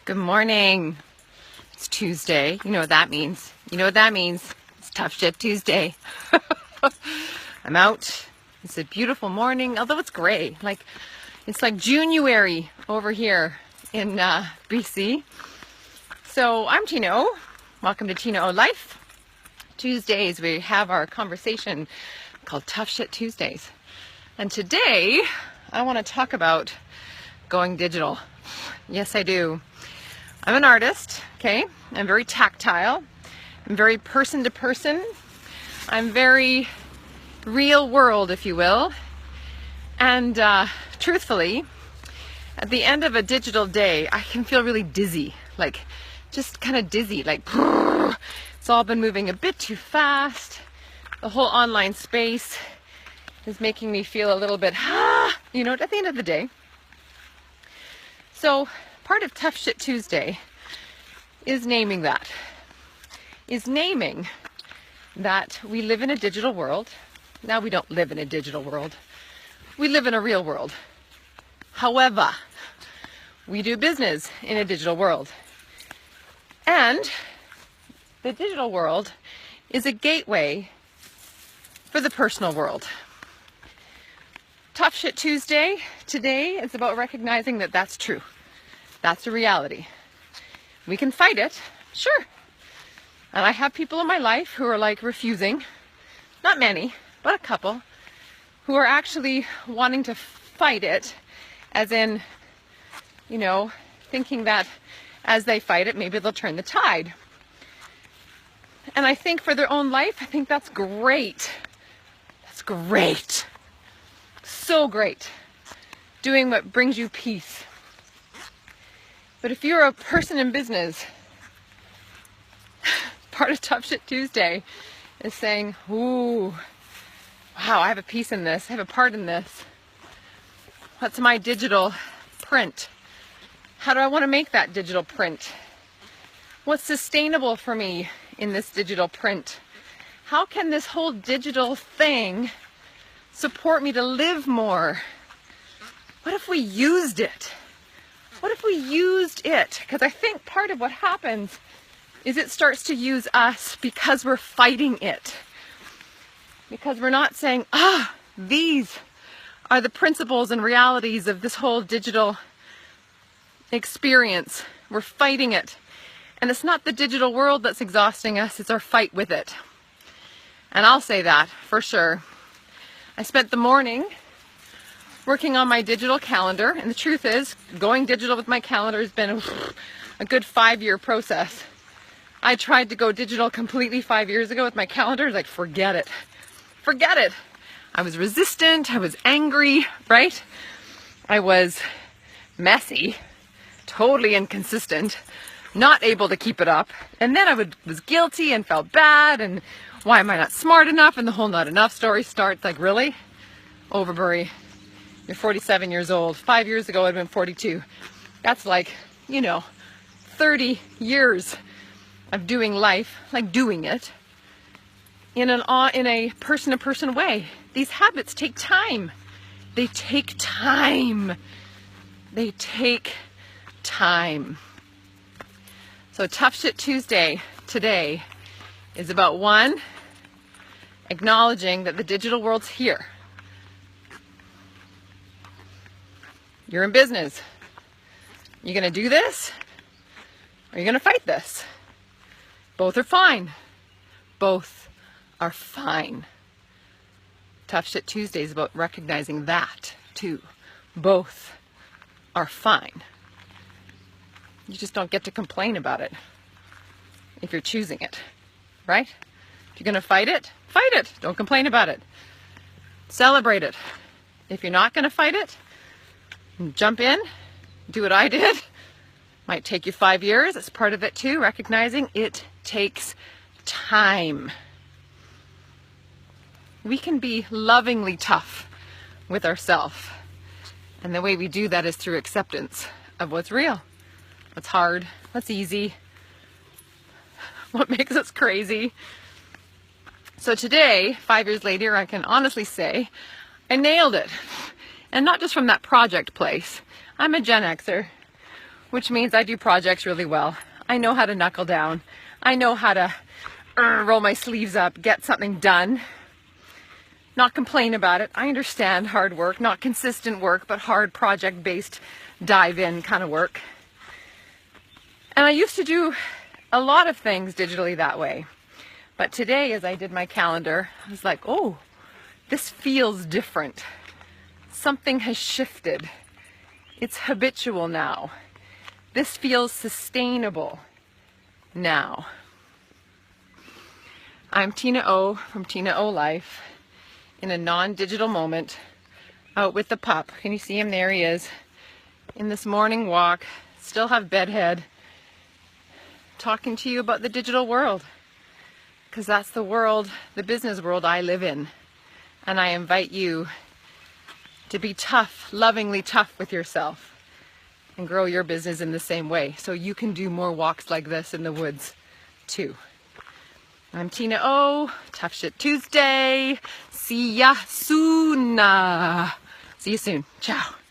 Good morning. It's Tuesday. You know what that means. You know what that means. It's Tough Shit Tuesday. I'm out. It's a beautiful morning, although it's gray. It's like January over here in BC. So I'm Tino. Welcome to Tino Life. Tuesdays we have our conversation called Tough Shit Tuesdays. And today I want to talk about going digital. Yes, I do. I'm an artist, okay? I'm very tactile. I'm very person to person. I'm very real world, if you will. And truthfully, at the end of a digital day, I can feel really dizzy, just kind of dizzy, it's all been moving a bit too fast. The whole online space is making me feel a little bit, at the end of the day. So part of Tough Shit Tuesday is naming that. We live in a digital world. Now we don't live in a digital world. We live in a real world. However, we do business in a digital world. And the digital world is a gateway for the personal world. Tough Shit Tuesday today is about recognizing that that's true. That's a reality. We can fight it, sure. And I have people in my life who are refusing, not many, but a couple, who are actually wanting to fight it, as in, thinking that as they fight it, maybe they'll turn the tide. And I think for their own life, I think that's great. That's great. So great. Doing what brings you peace. But if you're a person in business, part of Tough Shit Tuesday is saying, ooh, wow, I have a piece in this. I have a part in this. What's my digital print? How do I want to make that digital print? What's sustainable for me in this digital print? How can this whole digital thing support me to live more? What if we used it? What if we used it? Because I think part of what happens is it starts to use us because we're fighting it. Because we're not saying, these are the principles and realities of this whole digital experience. We're fighting it. And it's not the digital world that's exhausting us, it's our fight with it. And I'll say that for sure. I spent the morning working on my digital calendar, and the truth is, going digital with my calendar has been a good 5-year process. I tried to go digital completely 5 years ago with my calendar, forget it. Forget it. I was resistant, I was angry, right? I was messy, totally inconsistent, not able to keep it up. And then I was guilty and felt bad, and why am I not smart enough? And the whole not enough story starts, really? Overbury. You're 47 years old. 5 years ago, I'd been 42. That's 30 years of doing life, doing it in a person-to-person way. These habits take time. They take time. They take time. So Tough Shit Tuesday today is about one, acknowledging that the digital world's here. You're in business. You gonna do this? Or are you gonna fight this? Both are fine. Both are fine. Tough Shit Tuesday is about recognizing that too. Both are fine. You just don't get to complain about it if you're choosing it, right? If you're gonna fight it, fight it. Don't complain about it. Celebrate it. If you're not gonna fight it, jump in, do what I did. Might take you 5 years. It's part of it too, recognizing it takes time. We can be lovingly tough with ourselves. And the way we do that is through acceptance of what's real, what's hard, what's easy, what makes us crazy. So today, 5 years later, I can honestly say I nailed it. And not just from that project place. I'm a Gen Xer. which means I do projects really well. I know how to knuckle down. I know how to roll my sleeves up, get something done, not complain about it. I understand hard work, not consistent work, but hard project-based dive in kind of work. And I used to do a lot of things digitally that way. But today, as I did my calendar, I was like, oh, this feels different. Something has shifted. It's habitual now. This feels sustainable now. I'm Tina O from Tina O Life in a non-digital moment out with the pup. Can you see him? There he is. In this morning walk, still have bedhead, talking to you about the digital world. Because that's the world, the business world I live in. And I invite you to be tough, lovingly tough with yourself and grow your business in the same way so you can do more walks like this in the woods too. I'm Tina O, Tough Shit Tuesday. See ya soon. See you soon. Ciao.